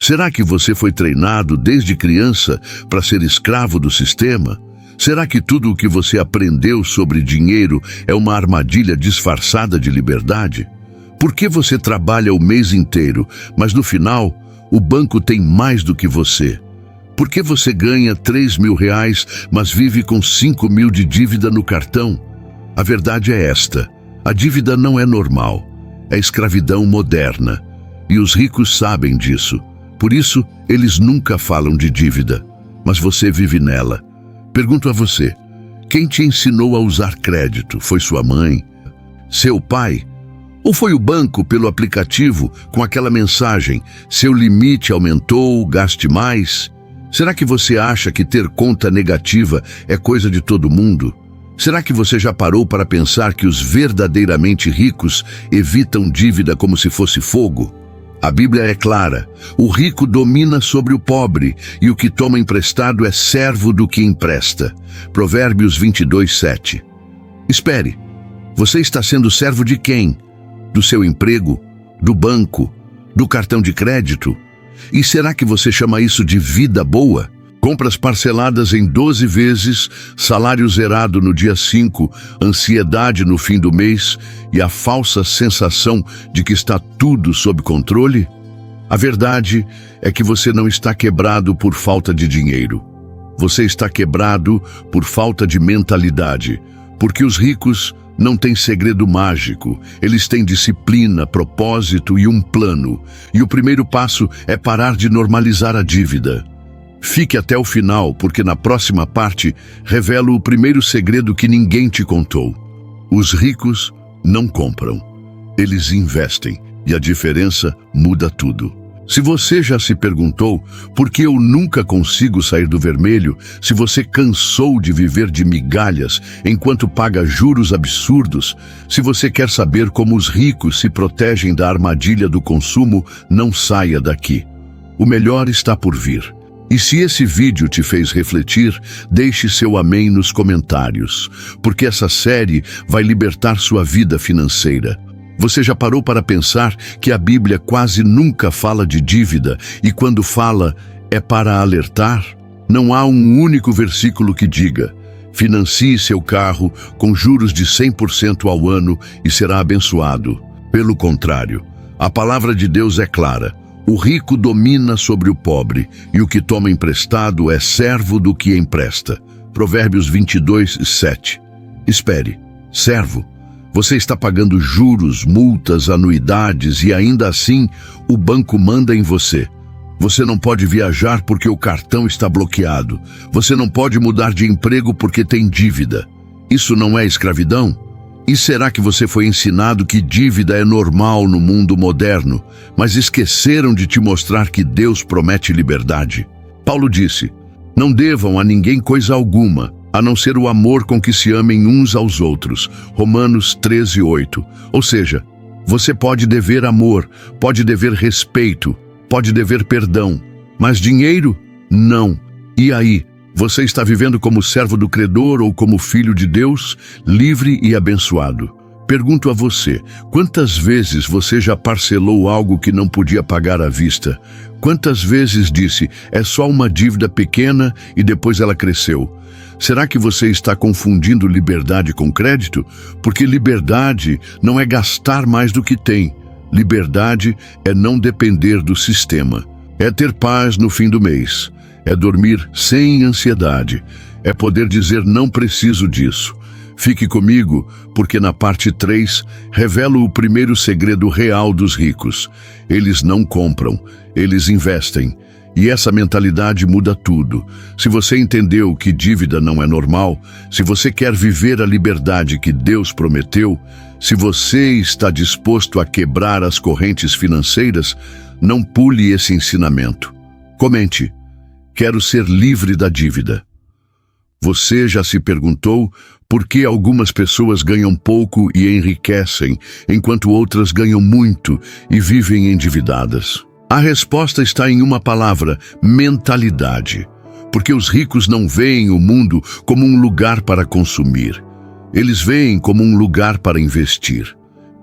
Será que você foi treinado desde criança para ser escravo do sistema? Será que tudo o que você aprendeu sobre dinheiro é uma armadilha disfarçada de liberdade? Por que você trabalha o mês inteiro, mas no final, o banco tem mais do que você? Por que você ganha R$ 3.000, mas vive com 5.000 de dívida no cartão? A verdade é esta: a dívida não é normal, é escravidão moderna. E os ricos sabem disso. Por isso, eles nunca falam de dívida, mas você vive nela. Pergunto a você: quem te ensinou a usar crédito? Foi sua mãe? Seu pai? Ou foi o banco pelo aplicativo com aquela mensagem: seu limite aumentou, gaste mais? Será que você acha que ter conta negativa é coisa de todo mundo? Será que você já parou para pensar que os verdadeiramente ricos evitam dívida como se fosse fogo? A Bíblia é clara: o rico domina sobre o pobre, e o que toma emprestado é servo do que empresta. Provérbios 22:7. Espere, você está sendo servo de quem? Do seu emprego? Do banco? Do cartão de crédito? E será que você chama isso de vida boa? Compras parceladas em 12 vezes, salário zerado no dia 5, ansiedade no fim do mês e a falsa sensação de que está tudo sob controle? A verdade é que você não está quebrado por falta de dinheiro. Você está quebrado por falta de mentalidade, porque os ricos não têm segredo mágico. Eles têm disciplina, propósito e um plano. E o primeiro passo é parar de normalizar a dívida. Fique até o final, porque na próxima parte revelo o primeiro segredo que ninguém te contou. Os ricos não compram, eles investem, e a diferença muda tudo. Se você já se perguntou por que eu nunca consigo sair do vermelho, se você cansou de viver de migalhas enquanto paga juros absurdos, se você quer saber como os ricos se protegem da armadilha do consumo, não saia daqui. O melhor está por vir. E se esse vídeo te fez refletir, deixe seu amém nos comentários, porque essa série vai libertar sua vida financeira. Você já parou para pensar que a Bíblia quase nunca fala de dívida e quando fala é para alertar? Não há um único versículo que diga: financie seu carro com juros de 100% ao ano e será abençoado. Pelo contrário, a palavra de Deus é clara: o rico domina sobre o pobre e o que toma emprestado é servo do que empresta. Provérbios 22:7. Espere, servo? Você está pagando juros, multas, anuidades e ainda assim o banco manda em você. Você não pode viajar porque o cartão está bloqueado. Você não pode mudar de emprego porque tem dívida. Isso não é escravidão? E será que você foi ensinado que dívida é normal no mundo moderno, mas esqueceram de te mostrar que Deus promete liberdade? Paulo disse: não devam a ninguém coisa alguma, a não ser o amor com que se amem uns aos outros. Romanos 13:8. Ou seja, você pode dever amor, pode dever respeito, pode dever perdão, mas dinheiro? Não. E aí? Você está vivendo como servo do credor ou como filho de Deus, livre e abençoado? Pergunto a você: quantas vezes você já parcelou algo que não podia pagar à vista? Quantas vezes disse: é só uma dívida pequena e depois ela cresceu? Será que você está confundindo liberdade com crédito? Porque liberdade não é gastar mais do que tem. Liberdade é não depender do sistema. É ter paz no fim do mês. É dormir sem ansiedade. É poder dizer: não preciso disso. Fique comigo, porque na parte 3 revelo o primeiro segredo real dos ricos. Eles não compram, eles investem. E essa mentalidade muda tudo. Se você entendeu que dívida não é normal, se você quer viver a liberdade que Deus prometeu, se você está disposto a quebrar as correntes financeiras, não pule esse ensinamento. Comente: quero ser livre da dívida. Você já se perguntou por que algumas pessoas ganham pouco e enriquecem, enquanto outras ganham muito e vivem endividadas? A resposta está em uma palavra: mentalidade. Porque os ricos não veem o mundo como um lugar para consumir. Eles veem como um lugar para investir.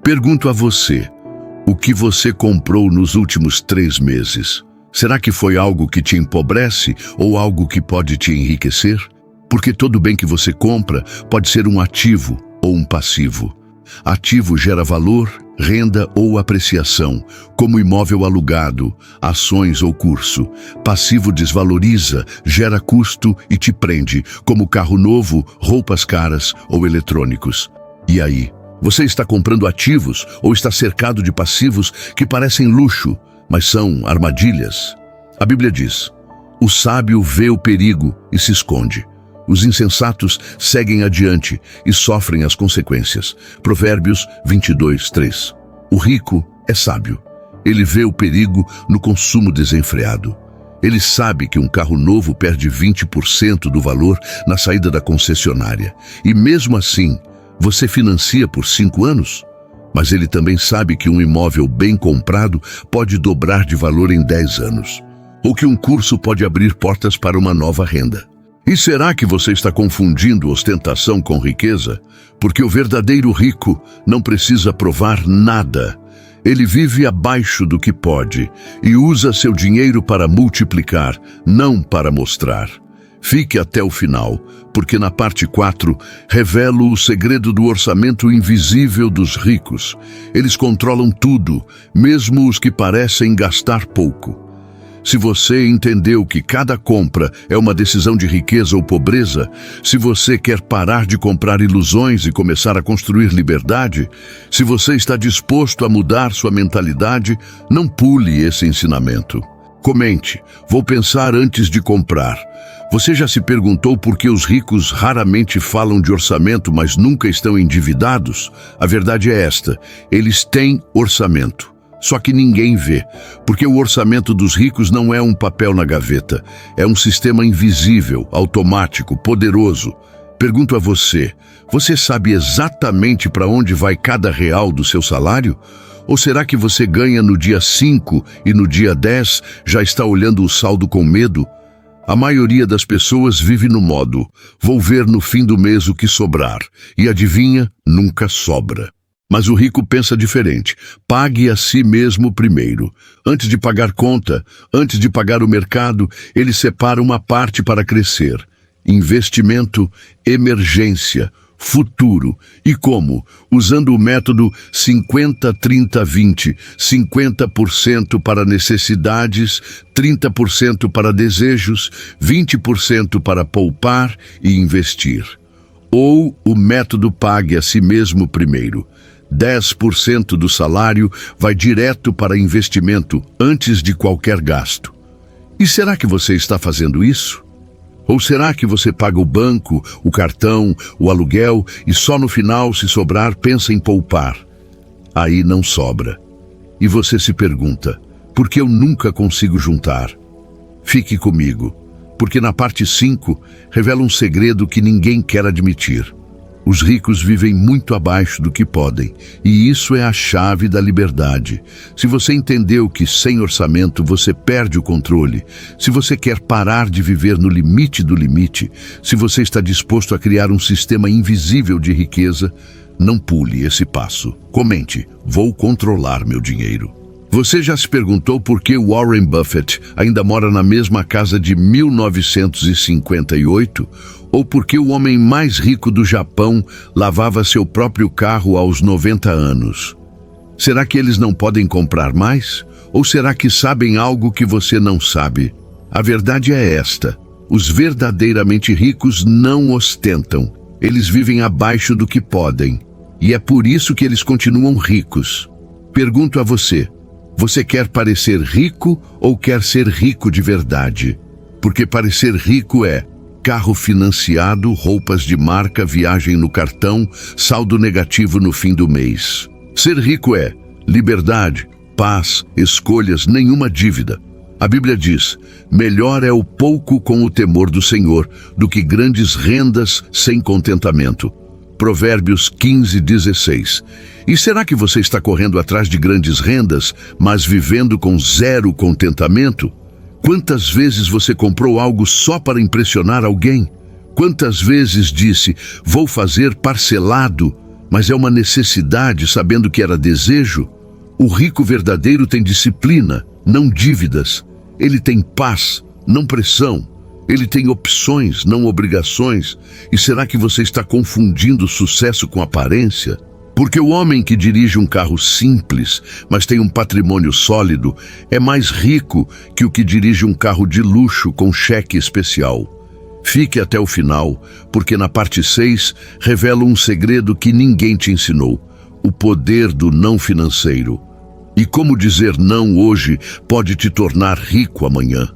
Pergunto a você: o que você comprou nos últimos 3 meses? Será que foi algo que te empobrece ou algo que pode te enriquecer? Porque todo bem que você compra pode ser um ativo ou um passivo. Ativo gera valor, renda ou apreciação, como imóvel alugado, ações ou curso. Passivo desvaloriza, gera custo e te prende, como carro novo, roupas caras ou eletrônicos. E aí? Você está comprando ativos ou está cercado de passivos que parecem luxo, mas são armadilhas? A Bíblia diz: o sábio vê o perigo e se esconde. Os insensatos seguem adiante e sofrem as consequências. Provérbios 22:3. O rico é sábio. Ele vê o perigo no consumo desenfreado. Ele sabe que um carro novo perde 20% do valor na saída da concessionária. E mesmo assim, você financia por 5 anos? Mas ele também sabe que um imóvel bem comprado pode dobrar de valor em 10 anos. Ou que um curso pode abrir portas para uma nova renda. E será que você está confundindo ostentação com riqueza? Porque o verdadeiro rico não precisa provar nada. Ele vive abaixo do que pode e usa seu dinheiro para multiplicar, não para mostrar. Fique até o final, porque na parte 4 revelo o segredo do orçamento invisível dos ricos. Eles controlam tudo, mesmo os que parecem gastar pouco. Se você entendeu que cada compra é uma decisão de riqueza ou pobreza, se você quer parar de comprar ilusões e começar a construir liberdade, se você está disposto a mudar sua mentalidade, não pule esse ensinamento. Comente: vou pensar antes de comprar. Você já se perguntou por que os ricos raramente falam de orçamento, mas nunca estão endividados? A verdade é esta: eles têm orçamento. Só que ninguém vê, porque o orçamento dos ricos não é um papel na gaveta. É um sistema invisível, automático, poderoso. Pergunto a você: você sabe exatamente para onde vai cada real do seu salário? Ou será que você ganha no dia 5 e no dia 10 já está olhando o saldo com medo? A maioria das pessoas vive no modo: vou ver no fim do mês o que sobrar. E adivinha? Nunca sobra. Mas o rico pensa diferente. Pague a si mesmo primeiro. Antes de pagar conta, antes de pagar o mercado, ele separa uma parte para crescer. Investimento, emergência, futuro. E como? Usando o método 50-30-20. 50% para necessidades, 30% para desejos, 20% para poupar e investir. Ou o método pague a si mesmo primeiro. 10% do salário vai direto para investimento antes de qualquer gasto. E será que você está fazendo isso? Ou será que você paga o banco, o cartão, o aluguel e só no final, se sobrar, pensa em poupar? Aí não sobra. E você se pergunta: por que eu nunca consigo juntar? Fique comigo, porque na parte 5 revela um segredo que ninguém quer admitir. Os ricos vivem muito abaixo do que podem, e isso é a chave da liberdade. Se você entendeu que sem orçamento você perde o controle, se você quer parar de viver no limite do limite, se você está disposto a criar um sistema invisível de riqueza, não pule esse passo. Comente: vou controlar meu dinheiro. Você já se perguntou por que Warren Buffett ainda mora na mesma casa de 1958? Ou por que o homem mais rico do Japão lavava seu próprio carro aos 90 anos? Será que eles não podem comprar mais? Ou será que sabem algo que você não sabe? A verdade é esta: os verdadeiramente ricos não ostentam. Eles vivem abaixo do que podem. E é por isso que eles continuam ricos. Pergunto a você: você quer parecer rico ou quer ser rico de verdade? Porque parecer rico é carro financiado, roupas de marca, viagem no cartão, saldo negativo no fim do mês. Ser rico é liberdade, paz, escolhas, nenhuma dívida. A Bíblia diz: melhor é o pouco com o temor do Senhor do que grandes rendas sem contentamento. Provérbios 15:16. E será que você está correndo atrás de grandes rendas, mas vivendo com zero contentamento? Quantas vezes você comprou algo só para impressionar alguém? Quantas vezes disse: vou fazer parcelado, mas é uma necessidade, sabendo que era desejo? O rico verdadeiro tem disciplina, não dívidas. Ele tem paz, não pressão. Ele tem opções, não obrigações. E será que você está confundindo sucesso com aparência? Porque o homem que dirige um carro simples, mas tem um patrimônio sólido, é mais rico que o que dirige um carro de luxo com cheque especial. Fique até o final, porque na parte 6 revela um segredo que ninguém te ensinou: o poder do não financeiro. E como dizer não hoje pode te tornar rico amanhã.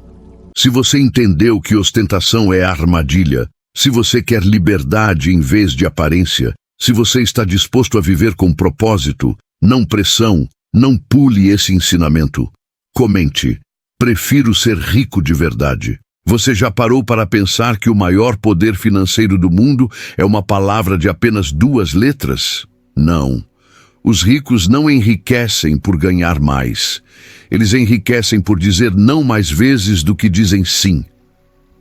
Se você entendeu que ostentação é armadilha, se você quer liberdade em vez de aparência, se você está disposto a viver com propósito, não pressão, não pule esse ensinamento. Comente: prefiro ser rico de verdade. Você já parou para pensar que o maior poder financeiro do mundo é uma palavra de apenas 2 letras? Não. Os ricos não enriquecem por ganhar mais. Eles enriquecem por dizer não mais vezes do que dizem sim.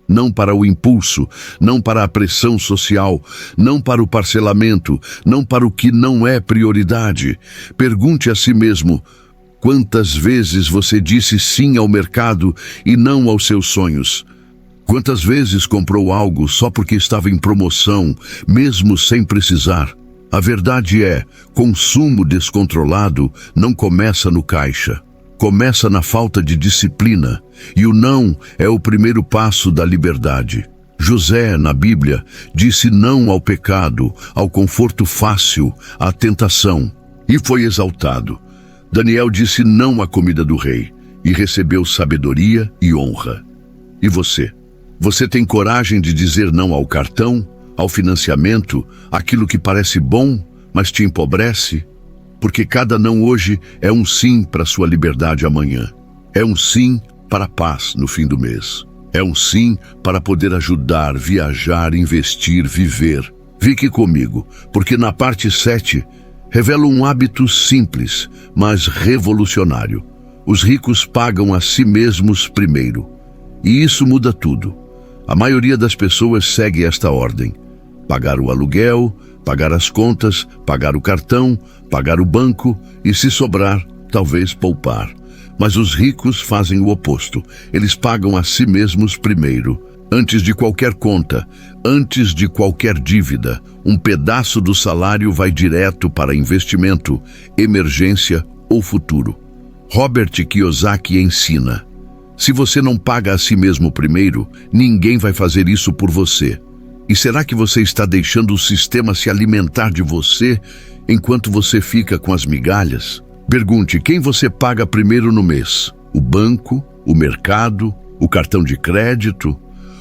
Não para o impulso, não para a pressão social, não para o parcelamento, não para o que não é prioridade. Pergunte a si mesmo: quantas vezes você disse sim ao mercado e não aos seus sonhos? Quantas vezes comprou algo só porque estava em promoção, mesmo sem precisar? A verdade é, consumo descontrolado não começa no caixa. Começa na falta de disciplina, e o não é o primeiro passo da liberdade. José, na Bíblia, disse não ao pecado, ao conforto fácil, à tentação, e foi exaltado. Daniel disse não à comida do rei, e recebeu sabedoria e honra. E você? Você tem coragem de dizer não ao cartão, ao financiamento, aquilo que parece bom, mas te empobrece? Porque cada não hoje é um sim para a sua liberdade amanhã. É um sim para a paz no fim do mês. É um sim para poder ajudar, viajar, investir, viver. Fique comigo, porque na parte 7 revela um hábito simples, mas revolucionário. Os ricos pagam a si mesmos primeiro. E isso muda tudo. A maioria das pessoas segue esta ordem: pagar o aluguel, pagar as contas, pagar o cartão, pagar o banco e, se sobrar, talvez poupar. Mas os ricos fazem o oposto. Eles pagam a si mesmos primeiro. Antes de qualquer conta, antes de qualquer dívida, um pedaço do salário vai direto para investimento, emergência ou futuro. Robert Kiyosaki ensina: se você não paga a si mesmo primeiro, ninguém vai fazer isso por você. E será que você está deixando o sistema se alimentar de você enquanto você fica com as migalhas? Pergunte: quem você paga primeiro no mês? O banco? O mercado? O cartão de crédito?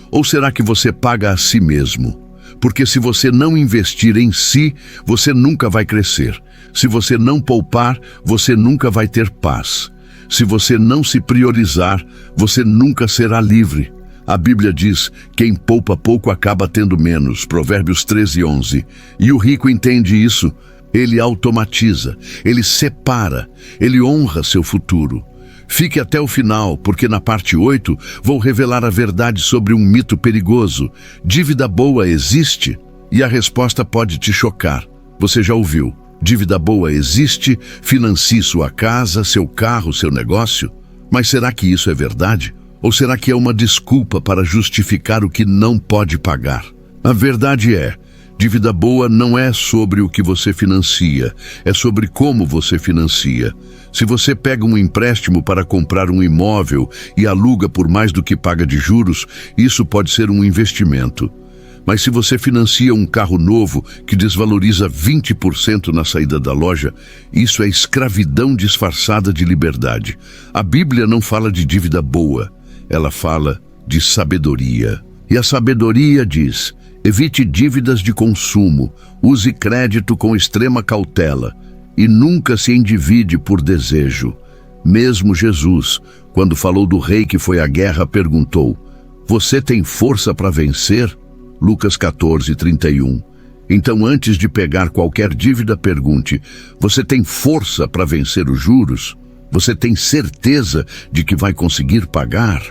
Ou será que você paga a si mesmo? Porque se você não investir em si, você nunca vai crescer. Se você não poupar, você nunca vai ter paz. Se você não se priorizar, você nunca será livre. A Bíblia diz: quem poupa pouco acaba tendo menos. Provérbios 13:11. E o rico entende isso. Ele automatiza, ele separa, ele honra seu futuro. Fique até o final, porque na parte 8 vou revelar a verdade sobre um mito perigoso. Dívida boa existe? E a resposta pode te chocar. Você já ouviu: dívida boa existe? Financie sua casa, seu carro, seu negócio? Mas será que isso é verdade? Ou será que é uma desculpa para justificar o que não pode pagar? A verdade é: dívida boa não é sobre o que você financia, é sobre como você financia. Se você pega um empréstimo para comprar um imóvel e aluga por mais do que paga de juros, isso pode ser um investimento. Mas se você financia um carro novo que desvaloriza 20% na saída da loja, isso é escravidão disfarçada de liberdade. A Bíblia não fala de dívida boa, ela fala de sabedoria. E a sabedoria diz: evite dívidas de consumo, use crédito com extrema cautela e nunca se endivide por desejo. Mesmo Jesus, quando falou do rei que foi à guerra, perguntou: você tem força para vencer? Lucas 14:31. Então, antes de pegar qualquer dívida, pergunte: você tem força para vencer os juros? Você tem certeza de que vai conseguir pagar?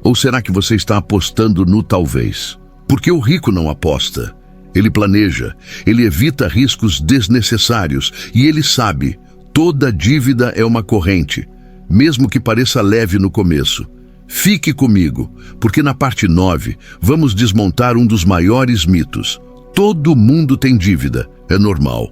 Ou será que você está apostando no talvez? Porque o rico não aposta. Ele planeja, ele evita riscos desnecessários e ele sabe: toda dívida é uma corrente. mesmo que pareça leve no começo. Fique comigo, porque na parte 9 vamos desmontar um dos maiores mitos. Todo mundo tem dívida, é normal.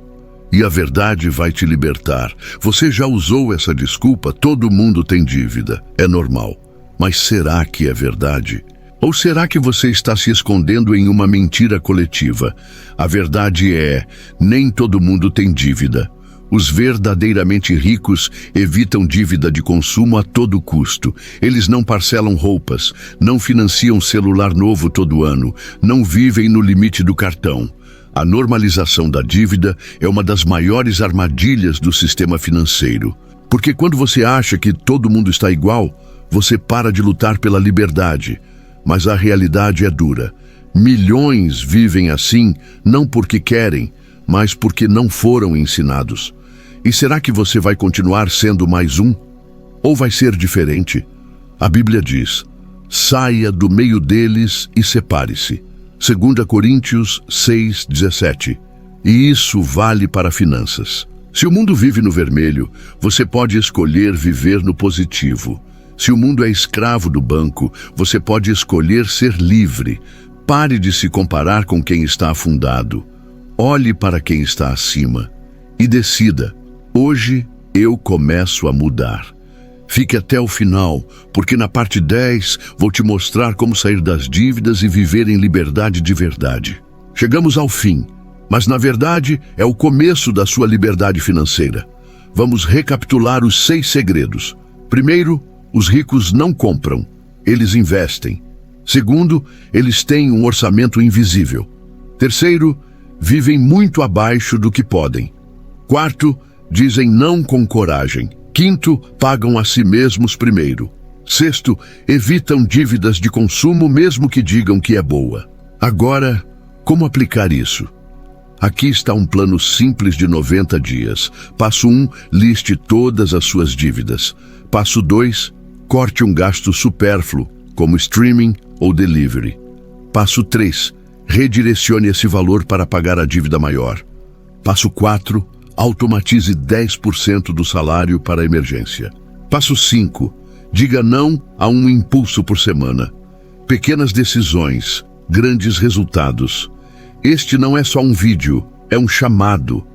E a verdade vai te libertar. Você já usou essa desculpa, todo mundo tem dívida, é normal. Mas será que é verdade? Ou será que você está se escondendo em uma mentira coletiva? A verdade é, nem todo mundo tem dívida. Os verdadeiramente ricos evitam dívida de consumo a todo custo. Eles não parcelam roupas, não financiam celular novo todo ano, não vivem no limite do cartão. A normalização da dívida é uma das maiores armadilhas do sistema financeiro. Porque quando você acha que todo mundo está igual, você para de lutar pela liberdade. Mas a realidade é dura. Milhões vivem assim, não porque querem, mas porque não foram ensinados. E será que você vai continuar sendo mais um? Ou vai ser diferente? A Bíblia diz, saia do meio deles e separe-se. 2 Coríntios 6:17. E isso vale para finanças. Se o mundo vive no vermelho, você pode escolher viver no positivo. Se o mundo é escravo do banco, você pode escolher ser livre. Pare de se comparar com quem está afundado. Olhe para quem está acima e decida, hoje eu começo a mudar. Fique até o final, porque na parte 10 vou te mostrar como sair das dívidas e viver em liberdade de verdade. Chegamos ao fim, mas na verdade é o começo da sua liberdade financeira. Vamos recapitular os 6 segredos. Primeiro, os ricos não compram, eles investem. Segundo, eles têm um orçamento invisível. Terceiro, vivem muito abaixo do que podem. Quarto, dizem não com coragem. Quinto, pagam a si mesmos primeiro. Sexto, evitam dívidas de consumo mesmo que digam que é boa. Agora, como aplicar isso? Aqui está um plano simples de 90 dias. Passo 1, liste todas as suas dívidas. Passo 2, corte um gasto supérfluo, como streaming ou delivery. Passo 3, redirecione esse valor para pagar a dívida maior. Passo 4, automatize 10% do salário para a emergência. Passo 5, diga não a um impulso por semana. Pequenas decisões, grandes resultados. Este não é só um vídeo, é um chamado.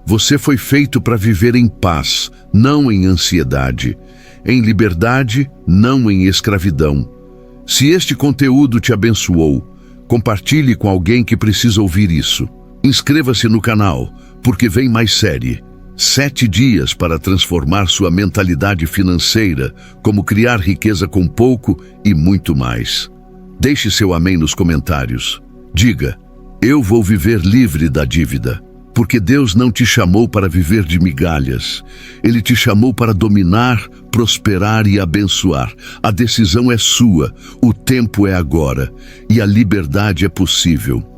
Você foi feito para viver em paz, não em ansiedade. Em liberdade, não em escravidão. Se este conteúdo te abençoou, compartilhe com alguém que precisa ouvir isso. Inscreva-se no canal, porque vem mais série. 7 dias para transformar sua mentalidade financeira, como criar riqueza com pouco e muito mais. Deixe seu amém nos comentários. Diga, eu vou viver livre da dívida, porque Deus não te chamou para viver de migalhas. Ele te chamou para dominar, prosperar e abençoar. A decisão é sua, o tempo é agora e a liberdade é possível.